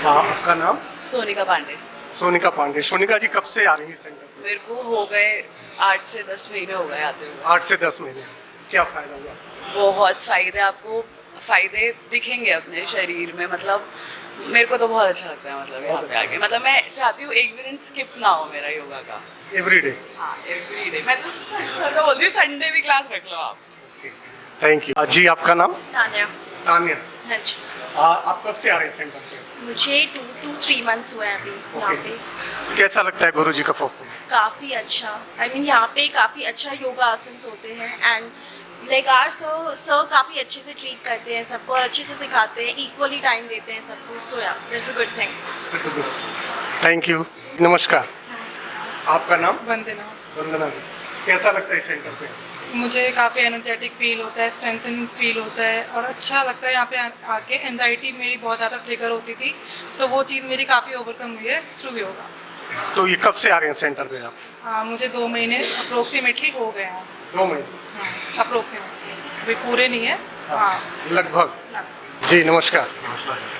हाँ, आपका नाम? सोनिका पांडे। सोनिका पांडे। सोनिका जी कब से आ रही है सेंटर पे? मेरे को हो गए 8 से 10 महीने हो गए आते हुए। 8 से 10 महीने। क्या फायदा हुआ? बहुत फायदे, आपको फायदे दिखेंगे अपने शरीर में। मतलब मेरे को तो बहुत अच्छा लगता है, मतलब यहाँ पे आके। मतलब मैं चाहती हूँ एक भी दिन स्किप ना हो मेरा योगा का। एवरीडे। हाँ, एवरी डे। मैं तो बोलती हूँ संडे भी क्लास रख लो आप। थैंक यू जी। आपका नाम? तान्या। तान्या। हाँ जी। आप कब से आ रहे हैं सेंटर पे? मुझे 2 to 3 months हुए हैं अभी यहाँ पे। कैसा लगता है गुरुजी का परफॉर्मेंस? काफ़ी अच्छा। यहाँ पे काफ़ी अच्छा योगा आसन्स होते हैं एंड लाइक आर सर काफ़ी अच्छे से ट्रीट करते हैं सबको और अच्छे से सिखाते हैं, इक्वली टाइम देते हैं सबको। सो या that's a good thing. Thank you. नमस्कार। आपका नाम? वंदना। वंदना जी। कैसा लगता है सेंटर पे? मुझे काफ़ी एनर्जेटिक फील होता है, स्ट्रेंथन फील होता है और अच्छा लगता है यहाँ पे आके। एंजाइटी मेरी बहुत ज़्यादा ट्रिगर होती थी, तो वो चीज़ मेरी काफ़ी ओवरकम हुई है थ्रू योगा। तो ये कब से आ रहे हैं सेंटर पे आप? हाँ, मुझे 2 महीने अप्रोक्सीमेटली हो गए हैं। 2 महीने। हाँ, अप्रोक्सीमेटली, अभी पूरे नहीं है। हाँ, लगभग। जी नमस्कार।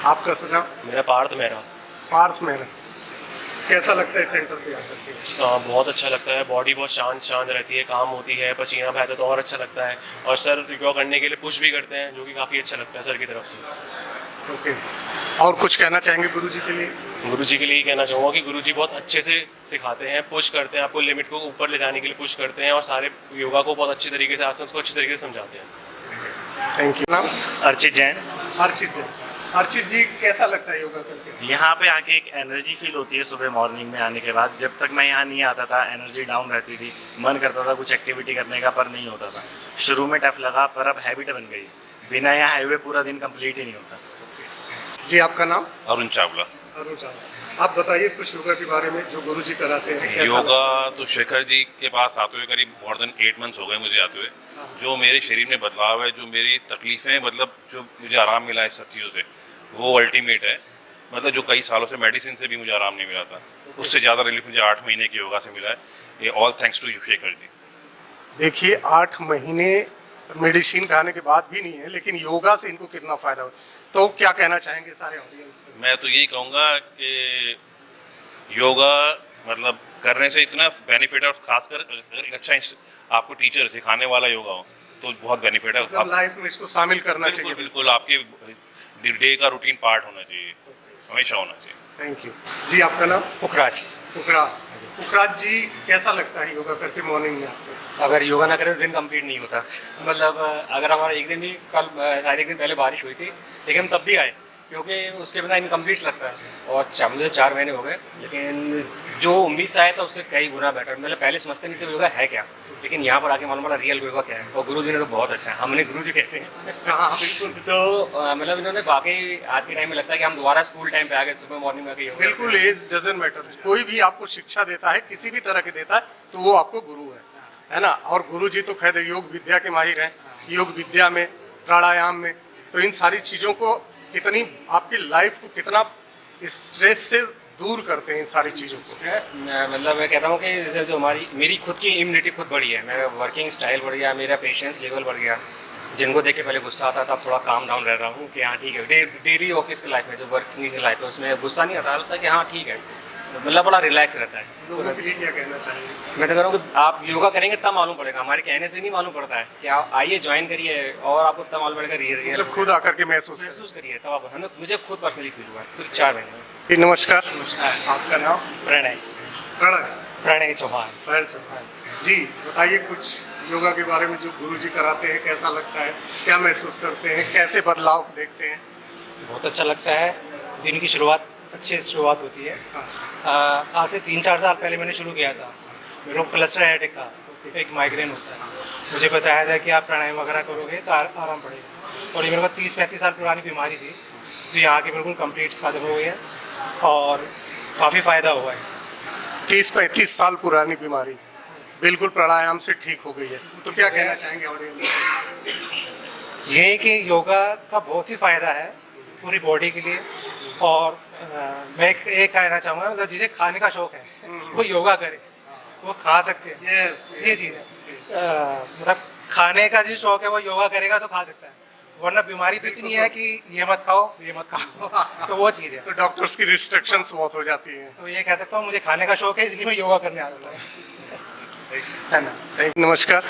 आपका नाम? मेरा पार्थ मेहरा। पार्थ मेहरा। कैसा लगता है सेंटर पे आकर के? बहुत अच्छा लगता है। बॉडी बहुत शांत रहती है, काम होती है, पसीना बहता है तो और अच्छा लगता है। और सर योगा करने के लिए पुश भी करते हैं, जो कि काफ़ी अच्छा लगता है सर की तरफ से। ओके। और कुछ कहना चाहेंगे गुरुजी के लिए? गुरुजी के लिए कहना चाहूँगा कि गुरुजी बहुत अच्छे से सिखाते हैं, पुश करते हैं, आपको लिमिट को ऊपर ले जाने के लिए पुश करते हैं और सारे योगा को बहुत अच्छी तरीके से, आसन को अच्छी तरीके से समझाते हैं। Thank you. नाम? अर्चित जैन। अर्चित जी। अर्चित जी कैसा लगता है योगा करके? यहाँ पे आके एक एनर्जी फील होती है सुबह मॉर्निंग में आने के बाद। जब तक मैं यहाँ नहीं आता था एनर्जी डाउन रहती थी, मन करता था कुछ एक्टिविटी करने का पर नहीं होता था। शुरू में टफ लगा पर अब हैबिट बन गई। बिना यहाँ हाईवे पूरा दिन कंप्लीट ही नहीं होता। जी आपका नाम? अरुण चावला। अरुण चावला। आप बताइए कुछ योगा के बारे में जो गुरुजी कराते हैं। कैसा योगा लगता है? तो शेखर जी के पास आते हुए करीब मोर देन 8 मंथ्स हो गए मुझे आते हुए। जो मेरे शरीर में बदलाव है, जो मेरी तकलीफ़ें, मतलब जो मुझे आराम मिला है इस सब चीज़ों से, वो अल्टीमेट है। मतलब जो कई सालों से मेडिसिन से भी मुझे आराम नहीं मिला था, उससे ज़्यादा रिलीफ मुझे 8 महीने की योगा से मिला है। ये all thanks to you Shekhar ji. देखिए 8 महीने मेडिसिन खाने के बाद भी नहीं है, लेकिन योगा से इनको कितना फायदा हुआ। तो क्या कहना चाहेंगे सारे ऑडियंस को? मैं तो यही कहूँगा कि योगा मतलब करने से इतना बेनिफिट है, और खासकर अगर एक अच्छा आपको टीचर सिखाने वाला योगा हो तो बहुत बेनिफिट है। मतलब लाइफ में इसको शामिल करना बिल्कुल चाहिए। बिल्कुल आपके डे का रूटीन पार्ट होना चाहिए, हमेशा होना चाहिए। थैंक यू जी। आपका नाम? पुखराज। पुखराज। पुखराज जी कैसा लगता है योगा करके मॉर्निंग में आपको? अगर योगा ना करें तो दिन कंप्लीट नहीं होता। मतलब अगर हमारा एक दिन भी कल शायद एक दिन पहले बारिश हुई थी, लेकिन हम तब भी आए क्योंकि उसके बिना इनकम्प्लीट लगता है। और मुझे 4 महीने हो गए, लेकिन जो उम्मीद से आया था उससे कई गुना बेटर। मतलब पहले समझते नहीं थे योगा है क्या, लेकिन यहाँ पर आके मालूम पड़ा रियल योगा क्या है। और गुरुजी ने तो बहुत अच्छा है, हमने गुरुजी कहते हैं। हाँ बिल्कुल। तो मतलब इन्होंने वाकई आज के टाइम में लगता है कि हम दोबारा स्कूल टाइम पे आ गए, सुबह मॉर्निंग में आके योगा। बिल्कुल। Age doesn't matter. कोई भी आपको शिक्षा देता है, किसी भी तरह के देता है, तो वो आपको गुरु है ना। और गुरु जी तो खैर योग विद्या के माहिर हैं। योग विद्या में, प्राणायाम में, तो इन सारी चीज़ों को कितनी आपकी लाइफ को कितना स्ट्रेस से दूर करते हैं इन सारी चीज़ों को। स्ट्रेस मतलब मैं कहता हूँ कि जैसे जो मेरी खुद की इम्यूनिटी खुद बढ़ी है, मेरा वर्किंग स्टाइल बढ़ गया, मेरा पेशेंस लेवल बढ़ गया। जिनको देख के पहले गुस्सा आता था, अब थोड़ा काम डाउन रहता हूँ कि हाँ ठीक है। डेली ऑफिस की लाइफ में जो वर्किंग लाइफ है उसमें गुस्सा नहीं आता, लगता है कि हाँ ठीक है, मतलब बड़ा रिलैक्स रहता है। लोगों के लिए क्या कहना चाहेंगे? मैं तो कह रहा हूँ कि आप योगा करेंगे तब मालूम पड़ेगा, हमारे कहने से नहीं मालूम पड़ता है कि आप आइए ज्वाइन करिए और आपको तब मालूम पड़ेगा रियल मतलब खुद आकर के महसूस करिए तब आप। हमें मुझे खुद पर्सनली फील हुआ है 4 महीने में। जी नमस्कार। आपका नाम? प्रणय। प्रणय। प्रणय चौहान। प्रणय चौहान जी। बताइए कुछ योगा के बारे में जो गुरुजी कराते हैं, कैसा लगता है, क्या महसूस करते हैं, कैसे बदलाव देखते हैं? बहुत अच्छा लगता है। दिन की शुरुआत अच्छी शुरुआत होती है। आज से 3-4 साल पहले मैंने शुरू किया था। मेरे को क्लस्टर हेडेक था, एक माइग्रेन होता है। मुझे बताया था कि आप प्राणायाम वगैरह करोगे तो आराम पड़ेगा। और ये मेरे को 30-35 साल पुरानी बीमारी थी, जो यहाँ की बिल्कुल कंप्लीट खत्म हो गई है और काफ़ी फ़ायदा हुआ है इससे। 30-35 साल पुरानी बीमारी बिल्कुल प्राणायाम से ठीक हो गई है। तो क्या कहना चाहेंगे ऑडियंस? ये कि योगा का बहुत ही फ़ायदा है पूरी बॉडी के लिए। और मैं एक कहना चाहूँगा, मतलब जिसे खाने का शौक है वो योगा करे, वो खा सकते हैं। ये चीज़ है। मतलब खाने का जो शौक है वो योगा करेगा तो खा सकता है। वरना बीमारी तो इतनी है कि ये मत खाओ ये मत खाओ तो वो चीज़ है। तो डॉक्टर्स की रिस्ट्रिक्शंस बहुत हो जाती हैं, तो ये कह सकता हूँ मुझे खाने का शौक है, इसलिए मैं योगा करने आ जाता हूँ, है ना। नमस्कार,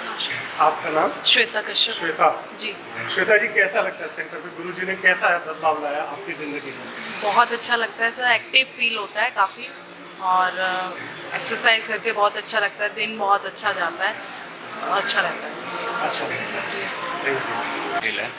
आपका नाम? श्वेता कश्यप श्वेता। जी। श्वेता जी, कैसा लगता है सेंटर पे गुरुजी ने कैसा बदलाव लाया आपकी जिंदगी में? बहुत अच्छा लगता है सर, एक्टिव फील होता है काफ़ी, और एक्सरसाइज करके बहुत अच्छा लगता है, दिन बहुत अच्छा जाता है, अच्छा लगता है सर। अच्छा, थैंक यू।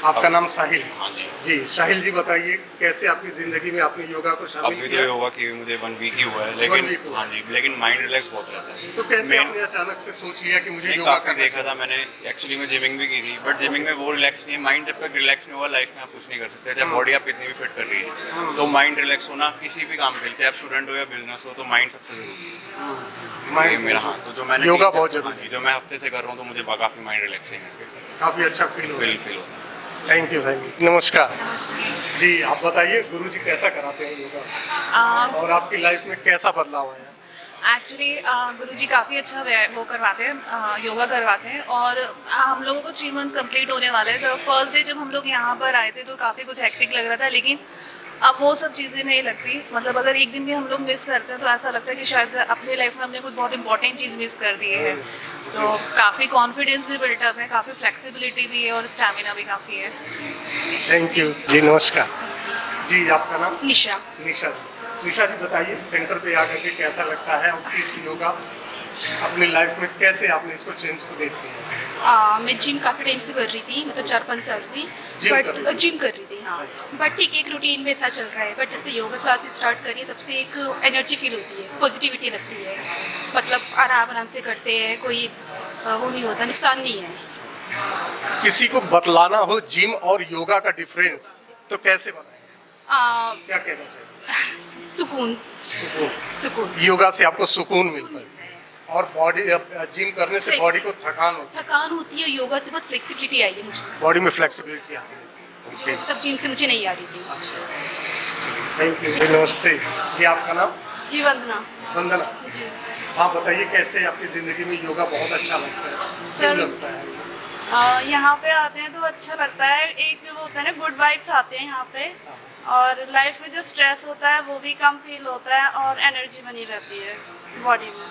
आपका नाम साहिल? हाँ जी। जी, साहिल जी बताइए कैसे आपकी जिंदगी में आपने योगा को शामिल अभी तो किया? योगा की मुझे 1 वीक ही हुआ है, 1 लेकिन वीक हुआ। हाँ जी, लेकिन माइंड रिलैक्स बहुत रहता है। तो कैसे मैं- आपने अचानक से सोच लिया कि मुझे मैं योगा काफ़ी करना देखा चाहिए? था मैंने, एक्चुअली मैं जिमिंग भी की थी, बट जिमिंग में वो रिलैक्स नहीं है। माइंड जब तक रिलैक्स नहीं हुआ लाइफ में आप कुछ नहीं कर सकते, चाहे बॉडी आप कितनी भी फिट कर रही है। तो माइंड रिलैक्स होना किसी भी काम के लिए, चाहे आप स्टूडेंट हो या बिजनेस हो, तो माइंड सबसे जरूरी है। Mind ये मेरा हाँ, तो जो मैंने योगा 3-4 बहुत जरूरी हाँ जी, जो मैं हफ्ते से कर रहा हूँ, तो मुझे काफ़ी माइंड रिलैक्सिंग है, काफी अच्छा फील हो रहा फील होता है। है। थैंक यू साहिल जी। नमस्कार जी, आप बताइए गुरुजी कैसा कराते हैं योगा और आपकी लाइफ में कैसा बदलाव आया? एक्चुअली गुरुजी काफ़ी अच्छा वो करवाते हैं, योगा करवाते हैं, और हम लोगों को 3 मंथ कंप्लीट होने वाले हैं। तो फर्स्ट डे जब हम लोग यहाँ पर आए थे तो काफ़ी कुछ हेक्टिक लग रहा था, लेकिन अब वो सब चीज़ें नहीं लगती। मतलब अगर एक दिन भी हम लोग मिस करते हैं तो ऐसा लगता है कि शायद अपनी लाइफ में हमने कुछ बहुत इंपॉर्टेंट चीज़ मिस कर दी है। तो काफ़ी कॉन्फिडेंस भी बिल्टअप है, काफ़ी फ्लेक्सिबिलिटी भी है, और स्टैमिना भी काफ़ी है। थैंक यू जी। नमस्कार जी, आपका नाम? निशा। निशा जी। निशा जी बताइए सेंटर पे आकर के कैसा लगता है, और किस योगा अपनी लाइफ में कैसे आपने इसको चेंज को देखती है? मैं जिम काफ़ी टाइम से कर रही थी, मतलब 4-5 साल से। जिम कर रही थी? जिम कर रही थी, हाँ। बट ठीक एक रूटीन में था, चल रहा है। बट जब से योगा क्लासेस स्टार्ट करी तब से एक एनर्जी फील होती है, पॉजिटिविटी लगती है। मतलब आराम आराम से करते हैं, कोई वो नहीं होता, नुकसान नहीं है। किसी को बतलाना हो जिम और योगा का डिफरेंस तो कैसे बताएं? क्या कहना चाहिए? सुकून। सुकून। सुकून। योगा से आपको सुकून मिलता है, और बॉडी जिम करने से बॉडी को थकान होती थकान होती है, योगा से बहुत फ्लेक्सिबिलिटी आई है मुझे। है, बॉडी में फ्लेक्सिबिलिटी आती है। ओके, मतलब जिम से मुझे नहीं आ रही थी। थैंक यू जी। नमस्ते जी, आपका नाम? जी वंदना। वंदना जी। हाँ बताइए कैसे आपकी ज़िंदगी में योगा बहुत अच्छा लगता है? सर, क्यों लगता है? यहाँ पे आते हैं तो अच्छा लगता है। एक वो होता है ना, गुड वाइब्स आते हैं यहाँ पे, और लाइफ में जो स्ट्रेस होता है वो भी कम फील होता है, और एनर्जी बनी रहती है बॉडी में।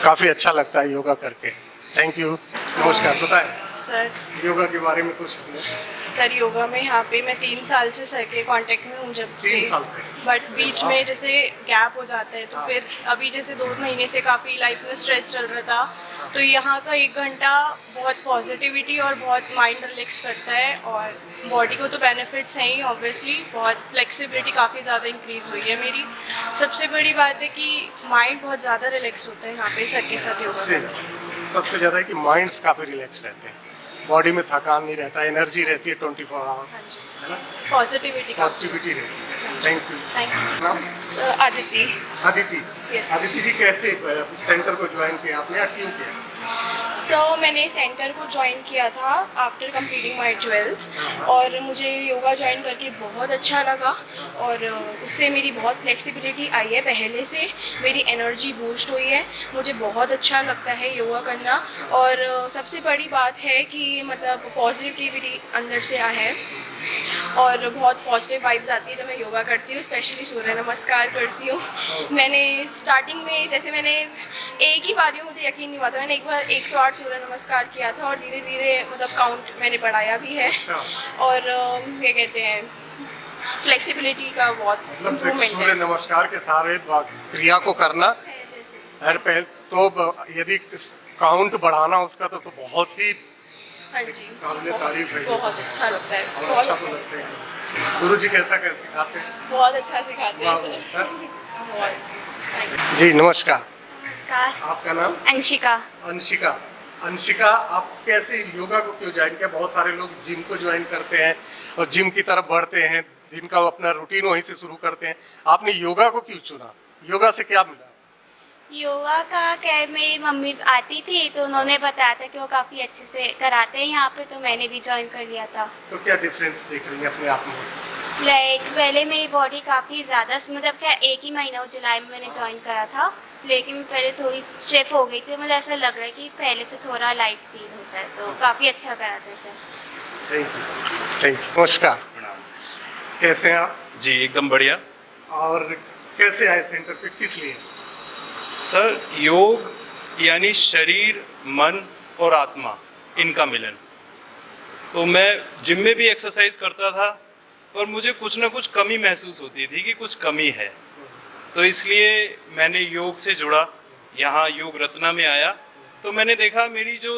काफ़ी अच्छा लगता है योगा करके। Thank you. नमस्कार, बताएं सर योगा के बारे में कुछ हमें। सर योगा में यहाँ पे मैं 3 साल से सर के कांटेक्ट में हूँ, जब 3 साल से? बट बीच में जैसे गैप हो जाता है, तो फिर अभी जैसे 2 महीने से काफ़ी लाइफ में स्ट्रेस चल रहा था, तो यहाँ का 1 घंटा बहुत पॉजिटिविटी और बहुत माइंड रिलैक्स करता है, और बॉडी को तो बेनिफिट्स हैं ही ऑब्वियसली, बहुत फ्लेक्सिबिलिटी काफ़ी ज़्यादा इंक्रीज़ हुई है मेरी। सबसे बड़ी बात है कि माइंड बहुत ज़्यादा रिलैक्स होता है यहाँ पे सर के साथ योगा करके। सबसे ज़्यादा है कि माइंड्स काफ़ी रिलैक्स रहते हैं, बॉडी में थकान नहीं रहता, एनर्जी रहती है 24 आवर्स, है ना, पॉजिटिविटी पॉजिटिविटी रहती है। Thank you. थैंक यू नाम? सर। आदिति। अदिति। Yes. अदिति जी, कैसे सेंटर को ज्वाइन किया आपने, या क्यों किया? मैंने सेंटर को ज्वाइन किया था आफ्टर कंप्लीटिंग माय 12th, और मुझे योगा ज्वाइन करके बहुत अच्छा लगा, और उससे मेरी बहुत फ्लेक्सिबिलिटी आई है, पहले से मेरी एनर्जी बूस्ट हुई है, मुझे बहुत अच्छा लगता है योगा करना। और सबसे बड़ी बात है कि मतलब पॉजिटिविटी अंदर से है, और बहुत पॉजिटिव वाइब्स आती है जब मैं योगा करती हूँ, स्पेशली सूर्य नमस्कार करती हूँ। मैंने स्टार्टिंग में जैसे मैंने एक ही बार में मुझे यकीन नहीं हुआ था, मैंने एक बार 108 सूर्य नमस्कार किया था, और धीरे धीरे मतलब काउंट मैंने बढ़ाया भी है, और क्या कहते हैं, फ्लेक्सिबिलिटी का बहुत मतलब इम्प्रूवमेंट सूर्य है। नमस्कार के सारे क्रिया को करना हर पहल, तो यदि काउंट बढ़ाना उसका तो बहुत ही हाँ जी, काबिले तारीफ है। बहुत अच्छा लगता है, और बहुत अच्छा तो लगते हैं। गुरु जी कैसा कर सिखाते हैं? बहुत अच्छा सिखाते हैं वाह, सर। वाह। बहुत। जी नमस्कार, नमस्कार। आपका नाम? अंशिका। अंशिका। अंशिका, आप कैसे योगा को क्यों ज्वाइन किया? बहुत सारे लोग जिम को ज्वाइन करते हैं और जिम की तरफ बढ़ते हैं, दिन का अपना रूटीन वहीं से शुरू करते हैं, आपने योगा को क्यों चुना? योगा से क्या मिला? योगा का क्या, मेरी मम्मी आती थी तो उन्होंने बताया था कि वो काफ़ी अच्छे से कराते हैं यहाँ पे, तो मैंने भी ज्वाइन कर लिया था। तो क्या डिफरेंस देख रही हैं अपने आप में? लाइक पहले मेरी बॉडी काफ़ी ज़्यादा, मतलब क्या 1 ही महीना जुलाई में मैंने ज्वाइन करा था, लेकिन पहले थोड़ी स्टिफ हो गई थी, मुझे ऐसा लग रहा है कि पहले से थोड़ा लाइट फील होता है, तो काफ़ी अच्छा कराते हैं sir. Thank you, thank you. नमस्कार, कैसे हैं आप? जी एकदम बढ़िया और कैसे आए सेंटर पे, किस लिए? सर। योग यानी शरीर, मन और आत्मा, इनका मिलन। तो मैं जिम में भी एक्सरसाइज करता था पर मुझे कुछ ना कुछ कमी महसूस होती थी कि कुछ कमी है, तो इसलिए मैंने योग से जुड़ा, यहाँ योग रत्ना में आया तो मैंने देखा मेरी जो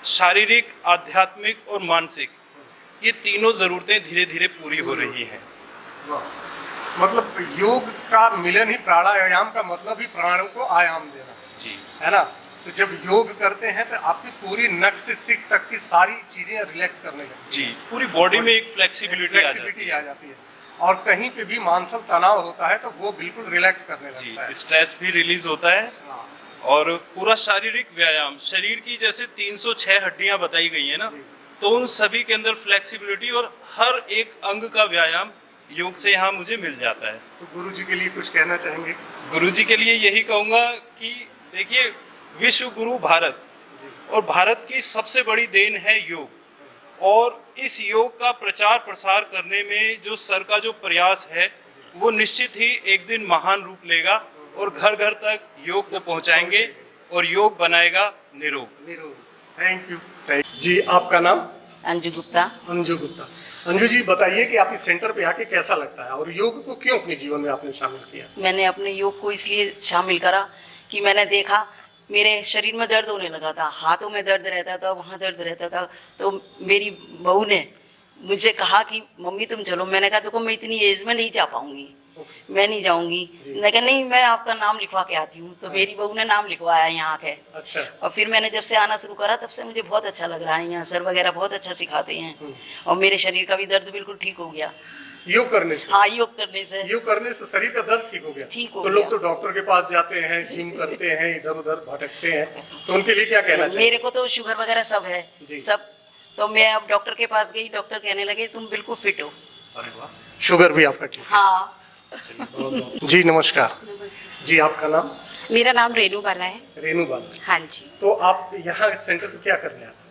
शारीरिक, आध्यात्मिक और मानसिक, ये तीनों ज़रूरतें धीरे धीरे पूरी हो रही हैं। मतलब योग का मिलन ही प्राणायाम का मतलब ही प्राणों को आयाम देना, जी है ना? तो जब योग करते हैं तो आपकी पूरी नख से सिख तक की सारी चीजें रिलैक्स करने लगती जी, पूरी बॉडी में एक फ्लेक्सिबिलिटी आ जाती है और कहीं पे भी मानसिक तनाव होता है तो वो बिल्कुल रिलैक्स करने जी, लगता है। स्ट्रेस भी रिलीज होता है और पूरा शारीरिक व्यायाम, शरीर की जैसे 306 हड्डियां बताई गई है ना, तो उन सभी के अंदर फ्लेक्सिबिलिटी और हर एक अंग का व्यायाम योग से यहाँ मुझे मिल जाता है। तो गुरु जी के लिए कुछ कहना चाहेंगे? गुरु जी के लिए यही कहूँगा कि देखिए, विश्व गुरु भारत, और भारत की सबसे बड़ी देन है योग, और इस योग का प्रचार प्रसार करने में जो सर का जो प्रयास है वो निश्चित ही एक दिन महान रूप लेगा और घर घर तक योग को पहुंचाएंगे और योग बनाएगा निरोग। Thank you. जी, आपका नाम? अंजू गुप्ता। अंजू गुप्ता। अंजू जी, बताइए कि आप इस सेंटर पे आके कैसा लगता है और योग को क्यों अपने जीवन में आपने शामिल किया? मैंने अपने योग को इसलिए शामिल करा कि मैंने देखा मेरे शरीर में दर्द होने लगा था, हाथों में दर्द रहता था, वहाँ दर्द रहता था, तो मेरी बहू ने मुझे कहा कि मम्मी तुम चलो। मैंने कहा देखो मैं इतनी एज में नहीं जा पाऊंगी, मैं नहीं जाऊंगी। मैंने कहा नहीं, मैं आपका नाम लिखवा के आती हूँ। तो मेरी बहू ने नाम लिखवाया यहाँ के। अच्छा। और फिर मैंने जब से आना शुरू करा तब से मुझे बहुत अच्छा लग रहा है। यहाँ सर वगैरह बहुत अच्छा सिखाते हैं और मेरे शरीर का भी दर्द बिल्कुल ठीक हो गया योग करने से? हाँ, योग करने से। योग करने से शरीर का दर्द ठीक हो गया? ठीक हो तो गया। लोग तो डॉक्टर के पास जाते हैं, जिम करते हैं, इधर उधर भटकते हैं, तो उनके लिए क्या कहना चाहिए? मेरे को तो शुगर वगैरह सब है सब, तो मैं अब डॉक्टर के पास गई, डॉक्टर कहने लगे तुम बिल्कुल फिट हो। अरे वाह, शुगर भी आपका ठीक है? हाँ। जी नमस्कार। जी, आपका नाम? मेरा नाम रेनू बाला है। रेनू बाला। हाँ जी। तो आप यहाँ इस सेंटर पे क्या करने आते हैं?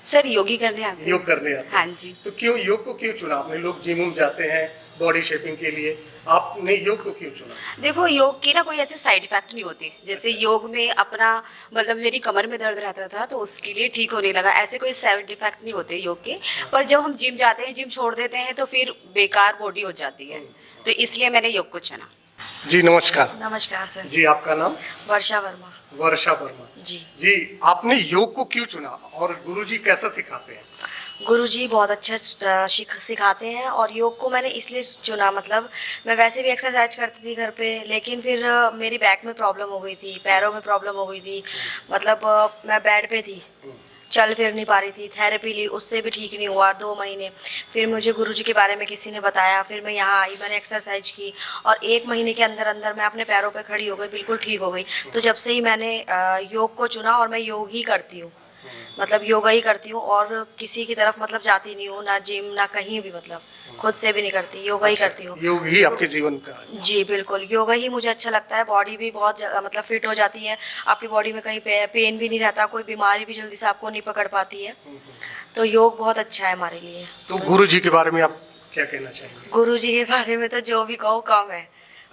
सर योगी करने आते हैं। योग करने आते हैं? हाँ जी। तो क्यों योग को क्यों चुना आपने? लोग जिम जाते हैं बॉडी शेपिंग के लिए, आपने योग को क्यों चुना? देखो, योग की ना कोई ऐसे साइड इफेक्ट नहीं होते। जैसे योग में अपना मतलब मेरी कमर में दर्द रहता था तो उसके लिए ठीक होने लगा, ऐसे कोई साइड इफेक्ट नहीं होते योग के। पर जब हम जिम जाते हैं, जिम छोड़ देते हैं तो फिर बेकार बॉडी हो जाती है, तो इसलिए मैंने योग को चुना। जी नमस्कार। नमस्कार सर। जी, आपका नाम? वर्षा वर्मा। वर्षा वर्मा। जी। जी, आपने योग को क्यों चुना और गुरुजी कैसा सिखाते हैं? गुरुजी बहुत अच्छा सिखाते हैं और योग को मैंने इसलिए चुना, मतलब मैं वैसे भी एक्सरसाइज करती थी घर पे, लेकिन फिर मेरी बैक में प्रॉब्लम हो गई थी, पैरों में प्रॉब्लम हो गई थी, मतलब मैं बेड पे थी, चल फिर नहीं पा रही थी। थेरेपी ली, उससे भी ठीक नहीं हुआ 2 महीने। फिर मुझे गुरुजी के बारे में किसी ने बताया, फिर मैं यहाँ आई, मैंने एक्सरसाइज की और 1 महीने के अंदर अंदर मैं अपने पैरों पे खड़ी हो गई, बिल्कुल ठीक हो गई। तो जब से ही मैंने योग को चुना और मैं योग ही करती हूँ, मतलब योगा ही करती हूँ और किसी की तरफ मतलब जाती नहीं हूँ, ना जिम ना कहीं भी, मतलब खुद से भी नहीं करती, योगा ही करती हूँ। योग ही आपके जीवन का? जी बिल्कुल, योगा ही मुझे अच्छा लगता है। बॉडी भी बहुत मतलब फिट हो जाती है, आपकी बॉडी में कहीं पेन भी नहीं रहता, कोई बीमारी भी जल्दी से आपको नहीं पकड़ पाती है, तो योग बहुत अच्छा है हमारे लिए। तो गुरुजी के बारे में आप क्या कहना चाहेंगे? गुरुजी के बारे में तो जो भी कहो कम है,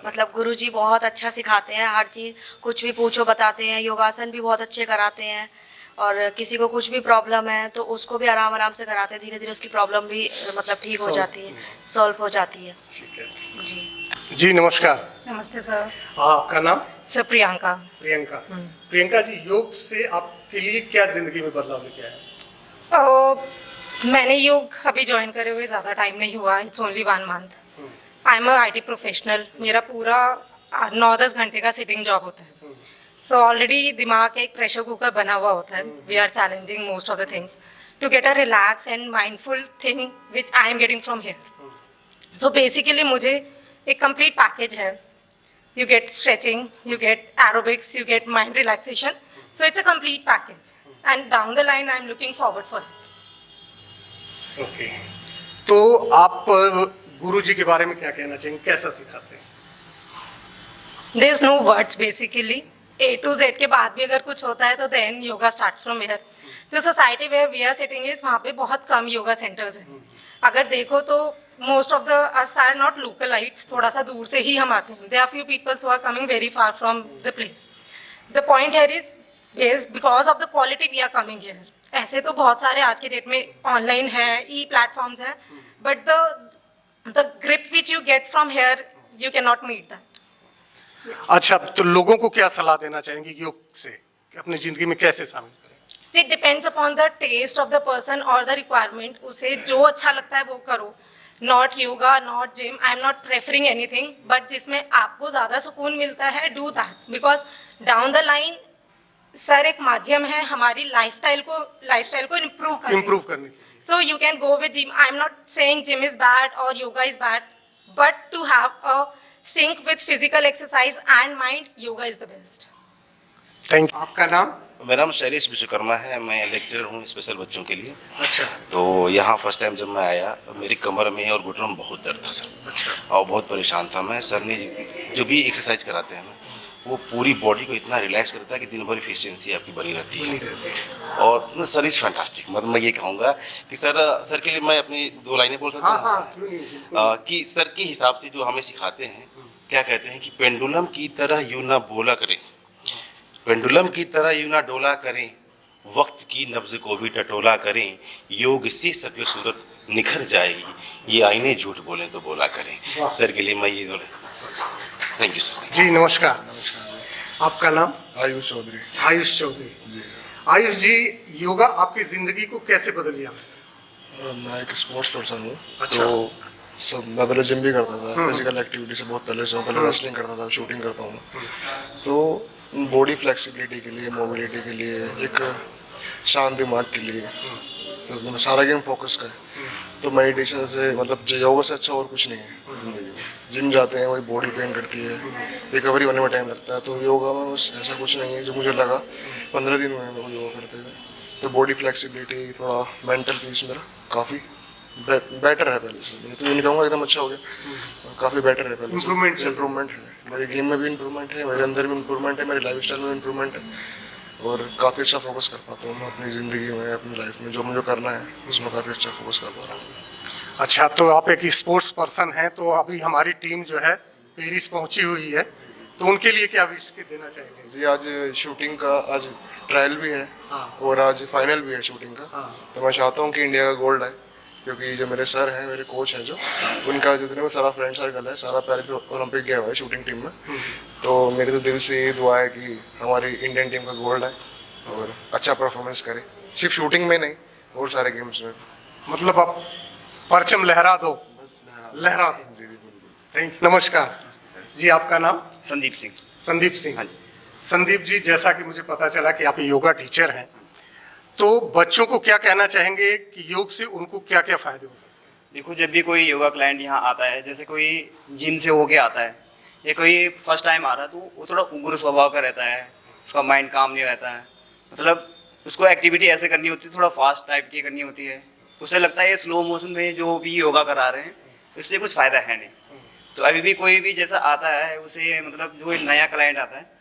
मतलब गुरुजी बहुत अच्छा सिखाते हैं, हर चीज़ कुछ भी पूछो बताते हैं, योगासन भी बहुत अच्छे कराते हैं और किसी को कुछ भी प्रॉब्लम है तो उसको भी आराम आराम से कराते हैं, धीरे धीरे उसकी प्रॉब्लम भी मतलब ठीक हो जाती है, सॉल्व हो जाती है। जी। जी नमस्कार। नमस्ते सर। आपका नाम? सर प्रियंका। प्रियंका। प्रियंका जी, योग से आपके लिए क्या जिंदगी में बदलाव लेके आया? मैंने योग अभी ज्वाइन करे हुए ज़्यादा टाइम नहीं हुआ, it's only 1 month. I am IT professional, मेरा पूरा 9-10 घंटे का सिटिंग जॉब होता है, सो ऑलरेडी दिमाग एक प्रेशर कुकर बना हुआ होता है। We are challenging most of the things to get a relax and mindful thing which I am getting from here. So basically मुझे एक कंप्लीट पैकेज है, you get stretching, you get aerobics, you get mind relaxation, so it's a complete package and down the line I'm looking forward for it. Okay. तो आप गुरुजी के बारे में क्या कहना चाहेंगे, कैसा सिखाते हैं? There's no words basically, A to Z के बाद भी अगर कुछ होता है तो then yoga start from here. तो society where we are sitting is वहाँ पे बहुत कम योगा सेंटर्स हैं। अगर देखो तो most of the us are not localites, थोड़ा सा दूर से ही हम आते हैं। There are few peoples who are coming very far from the place. The point here is because of the quality we are coming here. ऐसे तो बहुत सारे आज के डेट में ऑनलाइन है, ई प्लेटफॉर्म्स हैं, but the grip which you get from here you can not meet that. अच्छा, तो लोगों को क्या सलाह देना चाहेंगे योग से कि अपनी जिंदगी में कैसे शामिल करें? It depends upon the taste of the person और द रिक्वायरमेंट। उसे जो अच्छा लगता है वो करो। Not yoga, not gym, I am not preferring anything, but जिसमें आपको ज़्यादा सुकून मिलता है do that, because down the line sir एक माध्यम है हमारी लाइफस्टाइल को इम्प्रूव करने की। So you can go with gym. I am not saying gym is bad और yoga is bad, but to have a sync with physical exercise and mind, yoga is the best. Thank you. आपका नाम? मेरा नाम शैलेश विश्वकर्मा है, मैं lecturer हूँ special बच्चों के लिए। अच्छा। तो यहाँ फर्स्ट टाइम जब मैं आया मेरी कमर में और घुटनों में बहुत दर्द था सर। अच्छा। और बहुत परेशान था मैं। सर ने जो भी एक्सरसाइज कराते हैं ना वो पूरी बॉडी को इतना रिलैक्स करता है कि दिन भर एफिशिएंसी आपकी बनी रहती है। और सर इज़ फैंटास्टिक। मतलब मैं ये कहूँगा कि सर के लिए मैं अपनी 2 लाइनें बोल सकता हूँ कि सर के हिसाब से जो हमें सिखाते हैं, क्या कहते हैं कि पेंडुलम की तरह यूं ना बोला करें, पेंडुलम की तरह यूं ना डोला करें, वक्त की नब्ज को भी टटोला करें, योग से शक्ल सूरत निखर जाएगी, ये आईने झूठ बोलें तो बोला करें। सर के लिए मैं ये बोले। Thank you sir. जी नमस्कार। आपका नाम? आयुष चौधरी। आयुष चौधरी जी। आयुष जी, योगा आपकी जिंदगी को कैसे बदल दिया? मैं एक स्पोर्ट्स पर्सन हूँ। अच्छा। तो सब मैं पहले जिम भी करता था, फिजिकल एक्टिविटी से बहुत पहले से हूँ। पहले रेसलिंग करता था, शूटिंग करता हूँ। तो बॉडी फ्लेक्सिबिलिटी के लिए, मोबिलिटी के लिए, एक शांत दिमाग के लिए, क्योंकि मैं सारा गेम फोकस का है। तो मेडिटेशन से मतलब योगा से अच्छा और कुछ नहीं है ज़िंदगी में। जिम जाते हैं वही बॉडी पेन करती है, रिकवरी होने में टाइम लगता है। तो योगा में बस ऐसा कुछ नहीं है। जो मुझे लगा 15 दिन में योगा करते हुए, तो बॉडी फ्लेक्सिबिलिटी, थोड़ा मेंटल पीस मेरा काफ़ी बेटर है पहले से। मैं तो ये नहीं कहूँगा एकदम अच्छा हो गया, काफ़ी बेटर है पहले से। इम्प्रूवमेंट है मेरे गेम में भी, इम्प्रूवमेंट है मेरे अंदर भी, इम्प्रूवमेंट है मेरी लाइफस्टाइल में, इम्प्रूवमेंट है। और काफ़ी अच्छा फोकस कर पाता हूँ मैं अपनी ज़िंदगी में, अपनी लाइफ में जो मुझे करना है उसमें काफ़ी अच्छा फोकस कर पा रहा हूँ। अच्छा, तो आप एक स्पोर्ट्स पर्सन हैं, तो अभी हमारी टीम जो है पेरिस पहुंची हुई है, तो उनके लिए क्या विश देना चाहेंगे? जी, आज शूटिंग का आज ट्रायल भी है और आज फाइनल भी है शूटिंग का। तो मैं चाहता हूँ कि इंडिया का गोल्ड आए, क्योंकि जो मेरे सर हैं, मेरे कोच हैं, जो उनका जितने में सारा फ्रेंड सर्कल है, सारा पैरिस ओलंपिक गया हुआ है शूटिंग टीम में। तो मेरी तो दिल से ये दुआ है कि हमारी इंडियन टीम का गोल्ड आए और अच्छा परफॉर्मेंस करे, सिर्फ शूटिंग में नहीं और सारे गेम्स में। मतलब आप परचम लहरा दो, लहरा दो। जी थैंक यू। नमस्कार जी, आपका नाम? संदीप सिंह। संदीप सिंह। हाँ जी। संदीप जी, जैसा कि मुझे पता चला कि आप योगा टीचर हैं, तो बच्चों को क्या कहना चाहेंगे कि योग से उनको क्या क्या फायदे हो सकते हैं? देखो, जब भी कोई योगा क्लाइंट यहाँ आता है, जैसे कोई जिम से होके आता है या कोई फर्स्ट टाइम आ रहा है, तो वो थोड़ा उग्र स्वभाव का रहता है, उसका माइंड काम नहीं रहता है। मतलब उसको एक्टिविटी ऐसे करनी होती है, थोड़ा फास्ट टाइप की करनी होती है। उसे लगता है ये स्लो मोशन में जो भी योगा करा रहे हैं इससे कुछ फ़ायदा है नहीं। तो अभी भी कोई भी जैसा आता है, उसे मतलब जो नया क्लाइंट आता है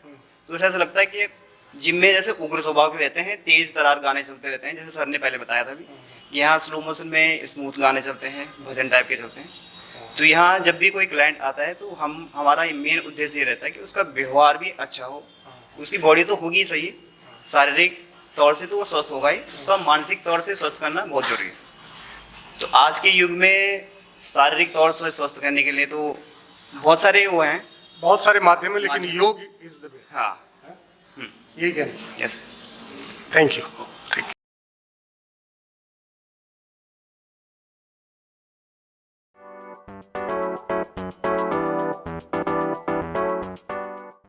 तो उसे ऐसा लगता है कि जिम में जैसे उग्र स्वभाव के रहते हैं, तेज तरार गाने चलते रहते हैं, जैसे सर ने पहले बताया था अभी कि यहाँ स्लो मोशन में स्मूथ गाने चलते हैं, भजन टाइप के चलते हैं। तो यहाँ जब भी कोई क्लाइंट आता है तो हमारा मेन उद्देश्य ये रहता है कि उसका व्यवहार भी अच्छा हो, उसकी बॉडी तो होगी सही, शारीरिक तौर से तो वो स्वस्थ होगा ही, उसका मानसिक तौर से स्वस्थ करना बहुत जरूरी है। तो आज के युग में शारीरिक तौर से स्वस्थ करने के लिए तो बहुत सारे वो हैं, बहुत सारे माध्यम है, लेकिन योग इज द बेस्ट। हाँ, यही कहना। यस। Thank you.